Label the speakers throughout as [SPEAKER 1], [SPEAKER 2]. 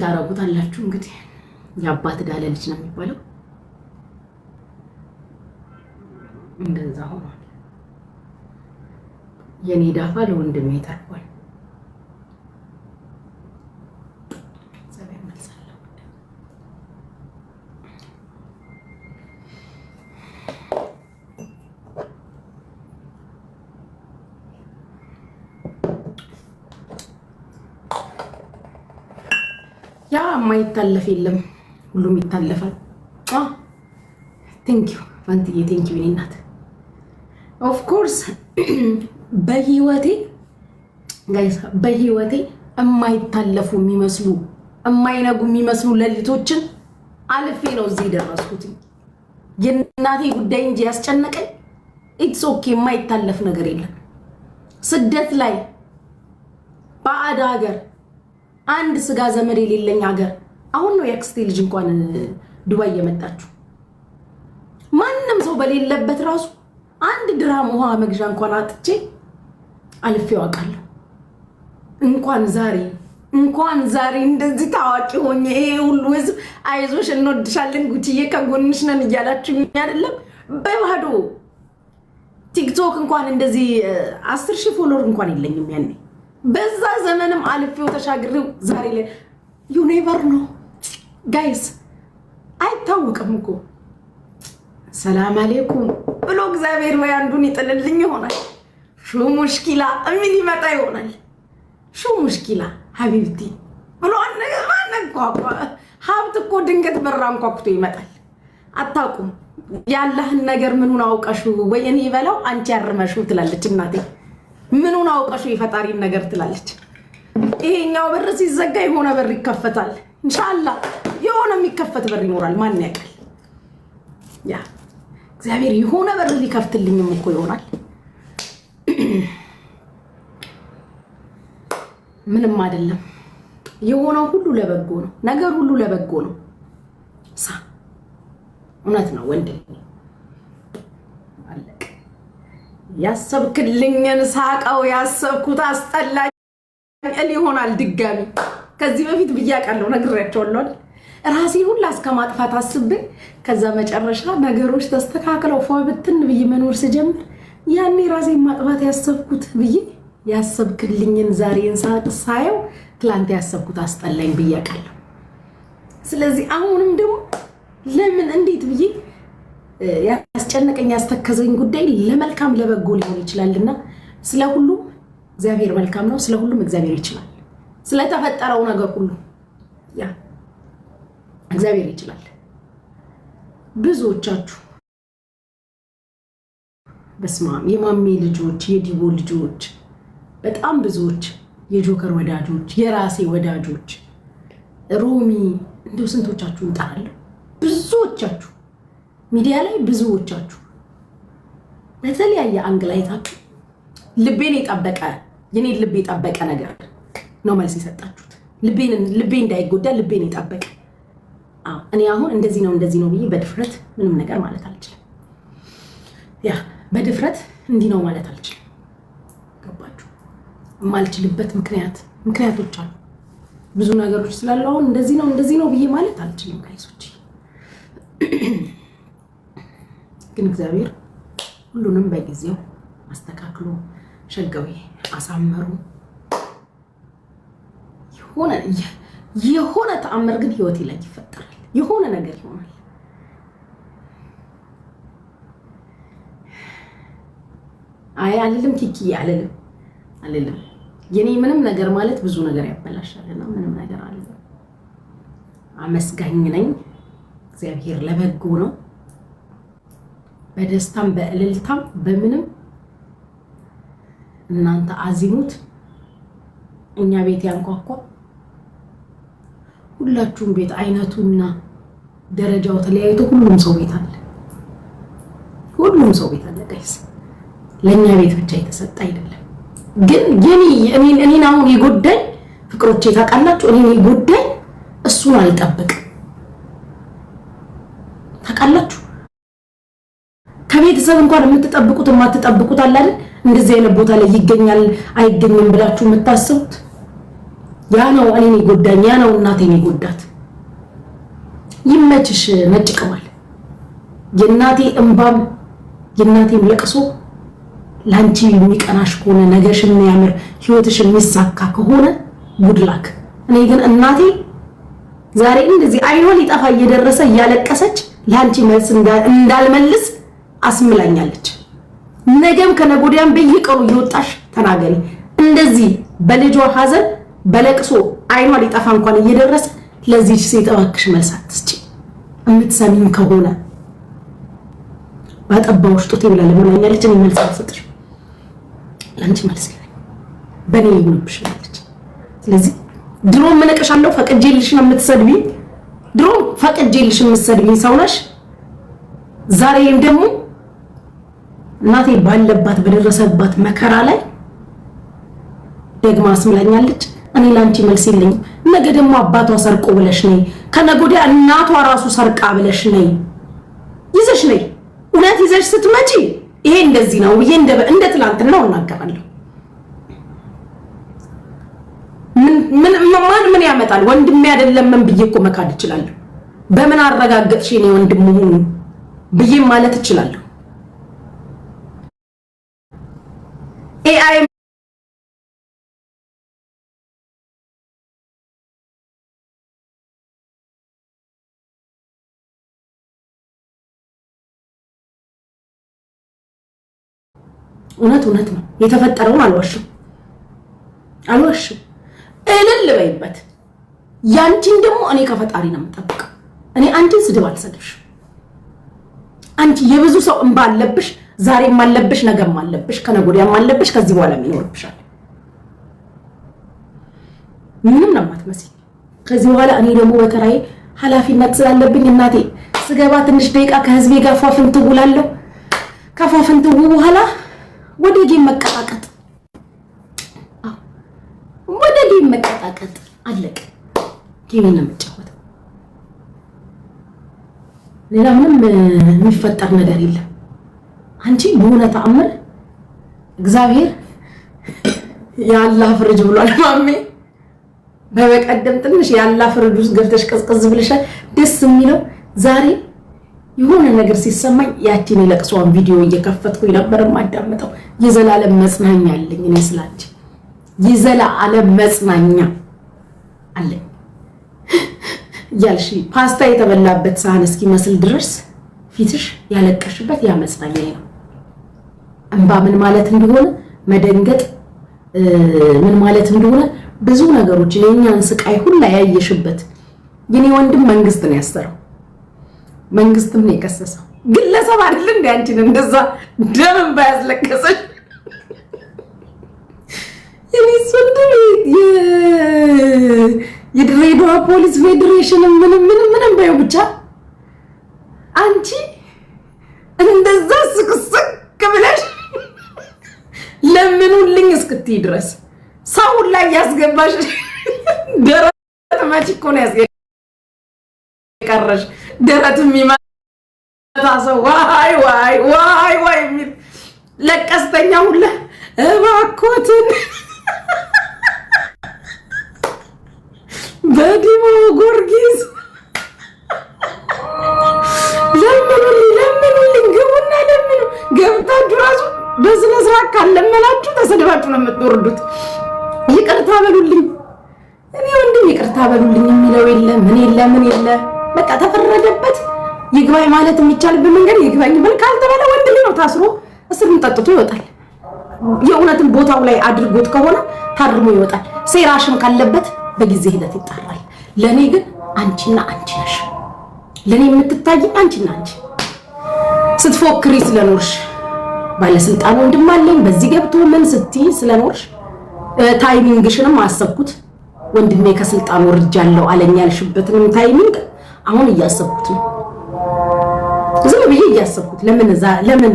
[SPEAKER 1] ታረጉታላችሁ እንግዲህ ያባት ዳለ ልጅ ነው የሚባለው እንደዛ ሆኖ የኔ ዳፋ ለወንድሜ ተርፏል ያ ማይታለፍ የለም ሁሉም ይታለፋል ቴንክ ዩ ፋንቲዬ ቴንክ ዩ እናት ኦፍ ኮርስ በህይወቴ ጋይስ በህይወቴ የማይታለፉ የሚመስሉ የማይነጉ የሚመስሉ ለሊቶችን አልፌ ነው እዚህ ደረስኩት የእናቴ ጉዳይ እንጂ ያስጨነቀኝ ኢትስ ኦኬ የማይታለፍ ነገር የለም ስደት ላይ ባዕድ ሀገር አንድ ስጋ ዘመድ የሌለኝ ሀገር አሁን ነው ያክስቴ ልጅ እንኳን ዱባይ የመጣችሁ ማንንም ሰው በሌለበት ራሱ አንድ ድራም ውሃ መግዣ እንኳን አጥቼ አልፌው አውቃለሁ እንኳን ዛሬ እንደዚህ ታዋቂ ሆኜ ይሄ ሁሉ ህዝብ አይዞሽ እንወድሻለን ጉቺዬ ከጎንሽ ነን እያላችሁ አይደለም በባዶ ቲክቶክ እንኳን እንደዚህ 10,000 ፎሎወር እንኳን የለኝም ያኔ በዛ ዘመንም አልፌው ተሻግሬው ዛሬ ላይ ዩ ኔቨር ኖ ጋይስ አይታወቅም እኮ ሰላም አለይኩም ብሎ እግዚአብሔር ወይ አንዱን ይጥልልኝ ይሆናል ሹ ሙሽኪላ ምን ይመጣ ይሆናል ሹ ሙሽኪላ ሀቢብቲ ብሎ አንቋቋ ሀብት እኮ ድንገት በራን ቋቁቶ ይመጣል አታውቁም ያለህን ነገር ምኑን አውቀሹ ወይ እኔ ይበላው አንቺ ያርመሹ ትላለች እናቴ ምኑን አውቀሹ የፈጣሪን ነገር ትላለች ይሄኛው በር ሲዘጋ የሆነ በር ይከፈታል ኢንሻአላህ የሆነ የሚከፈት በር ይኖራል ማን ያውቃል ያ እግዚአብሔር የሆነ በር ሊከፍትልኝም እኮ ይሆናል ምንም አይደለም የሆነው ሁሉ ለበጎ ነው ነገር ሁሉ ለበጎ ነው እውነት ነው ወንድሜ አለቀ ያሰብክልኝን ሳቀው ያሰብኩት አስጠላኝ ይሆናል ድጋሚ ከዚህ በፊት ብያቃለሁ ነግሬያቸዋለሁ ራሴ ሁሉ አስከማጥፋት አስቤ ከዛ መጨረሻ ነገሮች ተስተካክለው ፏብትን ብዬ መኖር ስጀምር ያኔ ራሴ ማጥፋት ያሰብኩት ብዬ ያሰብክልኝን ዛሬን ሳየው ትላንት ያሰብኩት አስጠላኝ ብያቃለሁ ስለዚህ አሁንም ደግሞ ለምን እንዴት ብዬ ያስጨነቀኝ ያስተከዘኝ ጉዳይ ለመልካም ለበጎ ሊሆን ይችላልና ስለሁሉም እግዚአብሔር መልካም ነው ስለሁሉም እግዚአብሔር ይችላል ስለተፈጠረው ነገር ሁሉ ያ እግዚአብሔር ይችላል ብዙዎቻችሁ በስማም የማሜ ልጆች የዲቦ ልጆች በጣም ብዙዎች የጆከር ወዳጆች የራሴ ወዳጆች ሮሚ እንደው ስንቶቻችሁ እንጣራለሁ ብዙዎቻችሁ ሚዲያ ላይ ብዙዎቻችሁ በተለያየ አንግል አይታችሁ ልቤን የጠበቀ የኔ ልቤ የጠበቀ ነገር ነው መልስ የሰጣችሁት ልቤ እንዳይጎዳ ልቤን የጠበቀ እኔ አሁን እንደዚህ ነው ብዬ በድፍረት ምንም ነገር ማለት አልችልም ያ በድፍረት እንዲህ ነው ማለት አልችልም ገባችሁ የማልችልበት ምክንያቶች አሉ ብዙ ነገሮች ስላሉ አሁን እንደዚህ ነው ብዬ ማለት አልችልም ጋይሶች ግን እግዚአብሔር ሁሉንም በጊዜው አስተካክሎ ሸጋው አሳመሩ የሆነ ተአምር ግን ህይወቴ ላይ ይፈጠራል የሆነ ነገር ይሆናል አይ አልልም ኪኪ አልልም የኔ ምንም ነገር ማለት ብዙ ነገር ያበላሻልና ምንም ነገር አለ አመስጋኝ ነኝ እግዚአብሔር ለበጎ ነው በደስታም በእልልታም በምንም እናንተ አዚሙት እኛ ቤት ያንኳኳ ሁላችሁም ቤት አይነቱና ደረጃው ተለያይቶ ሁሉም ሰው ቤት አለ ጋይስ ለኛ ቤት ብቻ የተሰጠ አይደለም ግን እኔን አሁን ይጎዳኝ ፍቅሮቼ ታውቃላችሁ እኔን ይጎዳኝ እሱን አልጠብቅ ታውቃላችሁ ከቤተሰብ እንኳን የምትጠብቁት የማትጠብቁት አለ አይደል እንደዚህ አይነት ቦታ ላይ ይገኛል አይገኝም ብላችሁ የምታስቡት ያ ነው እኔን ይጎዳኝ ያ ነው እናቴን ይጎዳት ይመችሽ ነጭ ቅማል የእናቴ እንባም የእናቴም ለቅሶ ላንቺ የሚቀናሽ ከሆነ ነገሽም የሚያምር ህይወትሽ የሚሳካ ከሆነ ጉድላክ እኔ ግን እናቴ ዛሬ እንደዚህ አይኗ ሊጠፋ እየደረሰ ያለቀሰች ላንቺ መልስ እንዳልመልስ አስምላኛለች ነገም ከነጎዲያን በየቀሩ ይወጣሽ ተናገሪ እንደዚህ በልጇ ሐዘን በለቅሶ አይኗ ሊጠፋ እንኳን እየደረሰ ለዚህ ሴት እባክሽ መልስ አትስጪ እምትሰሚም ከሆነ ባጠባውሽ ጦቴ ብላ ለምናኛለች እኔ መልስ አልሰጥሽ ላንቺ መልስ ይለኝ በኔ ይሁንብሽ ማለት ስለዚህ ድሮ ምንቀሻለሁ ፈቅጄልሽ ነው የምትሰድቢኝ ድሮ ፈቅጄልሽ የምትሰድቢኝ ሰው ነሽ ዛሬም ደግሞ እናቴ ባለባት በደረሰባት መከራ ላይ ደግማ አስምላኛለች እኔ ላንቺ መልስ የለኝ ነገ ደግሞ አባቷ ሰርቆ ብለሽ ነይ ከነጎዲያ እናቷ ራሱ ሰርቃ ብለሽ ነይ ይዘሽ ነይ እውነት ይዘሽ ስትመጪ ይሄ እንደዚህ ነው ብዬ እንደ ትላንትናው እናገራለሁ ምን ያመጣል ወንድሜ አይደለም ምን ብዬ እኮ መካድ እችላለሁ በምን አረጋግጥሽ እኔ ወንድም መሆኑ ብዬ ማለት እችላለሁ ኤአይ እውነት ነው የተፈጠረውን አልዋሽም እልል በይበት ያንቺን ደግሞ እኔ ከፈጣሪ ነው የምጠብቀው እኔ አንቺን ስድብ አልሰድብሽ አንቺ የብዙ ሰው እንባ አለብሽ ዛሬም አለብሽ ነገም አለብሽ ከነጎዲያም አለብሽ ከዚህ በኋላ ይኖርብሻል ምንም ነው ማትመስይ ከዚህ በኋላ እኔ ደግሞ በተራዬ ኃላፊነት ስላለብኝ እናቴ ስገባ ትንሽ ደቂቃ ከህዝቤ ጋር ፏፍንት ውላለሁ ከፏፍንት በኋላ ወደ ጌም መቀጣቀጥ አለቀ ጌም ነው የምትጫወተው ሌላ ምንም የሚፈጠር ነገር የለም አንቺ በሆነ ተአምር እግዚአብሔር ያላህ ፍርጅ ብሏል ማሜ በበቀደም ትንሽ ያላህ ፍርጅ ውስጥ ገብተሽ ቀዝቀዝ ብለሻል ደስ የሚለው ዛሬ የሆነ ነገር ሲሰማኝ ያቺን ለቅሶን ቪዲዮ እየከፈትኩኝ ነበር ማዳመጠው የዘላለም መጽናኛ አለኝ እኔ ስላንቺ የዘላለም መጽናኛ አለኝ ያልሺ ፓስታ የተበላበት ሳህን እስኪመስል ድረስ ፊትሽ ያለቀሽበት ያ መጽናኛ ነው እንባ ምን ማለት እንደሆነ መደንገጥ ምን ማለት እንደሆነ ብዙ ነገሮች የኛን ስቃይ ሁሉ ያየሽበት የኔ ወንድም መንግስት ነው ያሰረው መንግስትም ነው የከሰሰው ግለሰብ አይደል እንዴ አንቺን እንደዛ ደም ባያስለቀሰሽ የኔ ሱንድ የድሬዳዋ ፖሊስ ፌዴሬሽን ምንም ባዩ ብቻ አንቺ እንደዛ ስቅስቅ ብለሽ ለምኑልኝ እስክትይ ድረስ ሰው ላይ ያስገባሽ ደረት ማቺኮ ነው ያስገቀረሽ ደረት የሚመታ ሰው ዋይ የሚል ለቀስተኛ ሁላ እባክዎትን በዲሞ ጎርጊስ ለምኑልኝ ግቡና ለምኑ ገብታችሁ ራሱ በስነ ስርዓት ካለመናችሁ ተሰደባችሁ ነው የምትወርዱት ይቅርታ በሉልኝ እኔ ወንድም ይቅርታ በሉልኝ የሚለው የለም ምን የለ በቃ ተፈረደበት ይግባኝ ማለት የሚቻልበት መንገድ ይግባኝ ብል ካልተባለ ወንድ ልጅ ነው ታስሮ እስሩን ጠጥቶ ይወጣል የእውነትን ቦታው ላይ አድርጎት ከሆነ ታርሞ ይወጣል ሴራሽም ካለበት በጊዜ ሂደት ይጣራል ለኔ ግን አንቺና አንቺ ነሽ ለኔ የምትታይ አንቺና አንቺ ስትፎክሪ ስለኖርሽ ባለስልጣን ወንድም አለኝ በዚህ ገብቶ ምን ስትይ ስለኖርሽ ታይሚንግሽንም አሰብኩት ወንድሜ ከስልጣን ወርጃለሁ አለኝ ያልሽበትንም ታይሚንግ አሁን እያሰብኩት ነው ዝም ብዬ እያሰብኩት ለምን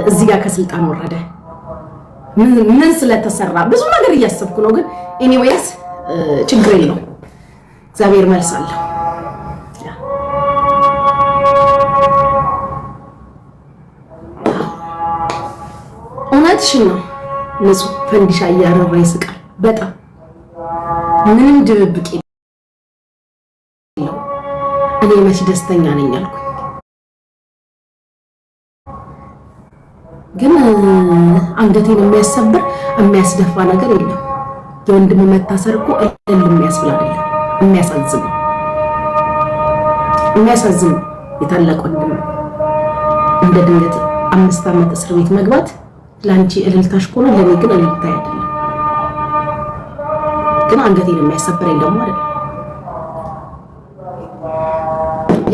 [SPEAKER 1] እዚህ ጋር ከስልጣን ወረደ ምን ስለተሰራ ብዙ ነገር እያሰብኩ ነው ግን ኤኒዌይስ ችግር የለውም እግዚአብሔር መልስ አለው እውነትሽን ነው ንጹህ ፈንዲሻ እያረራ ይስቃል በጣም ምንም ድብቅ የለው። እኔ መቼ ደስተኛ ነኝ አልኩኝ። ግን አንገቴን የሚያሰብር የሚያስደፋ ነገር የለም። የወንድም መታሰር እኮ እልል የሚያስብል አይደለም። የሚያሳዝን የታላቅ ወንድም እንደ ድንገት 5 ዓመት እስር ቤት መግባት ላንቺ እልልታሽ ከሆነ ለኔ ግን እልልታ አይደለም። ግን አንገቴን የሚያሰብረኝ ደግሞ አይደለም።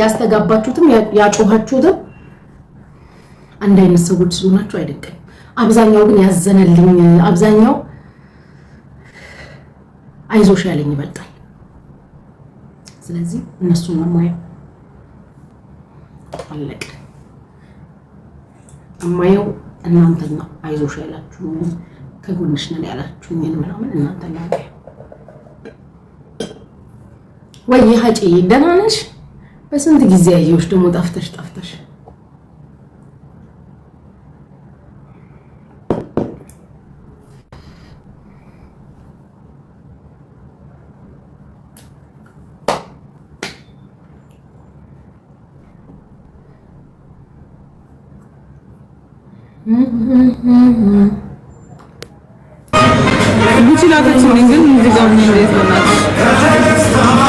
[SPEAKER 1] ያስተጋባችሁትም ያጮሃችሁትም አንድ አይነት ሰዎች ስለሆናችሁ አይደለም። አብዛኛው ግን ያዘነልኝ፣ አብዛኛው አይዞሽ ያለኝ ይበልጣል። ስለዚህ እነሱን ነው ማየው። አለቀ። እማየው እናንተን ነው። አይዞሽ ያላችሁ ከጎንሽ ነን ያላችሁኝ ምናምን እናንተን ነው። ወይ ሀጪ ደህና ነሽ? በስንት ጊዜ አየሁሽ ደግሞ ጠፍተሽ
[SPEAKER 2] Buçuk lira kaçırdın, gün müzik almayı da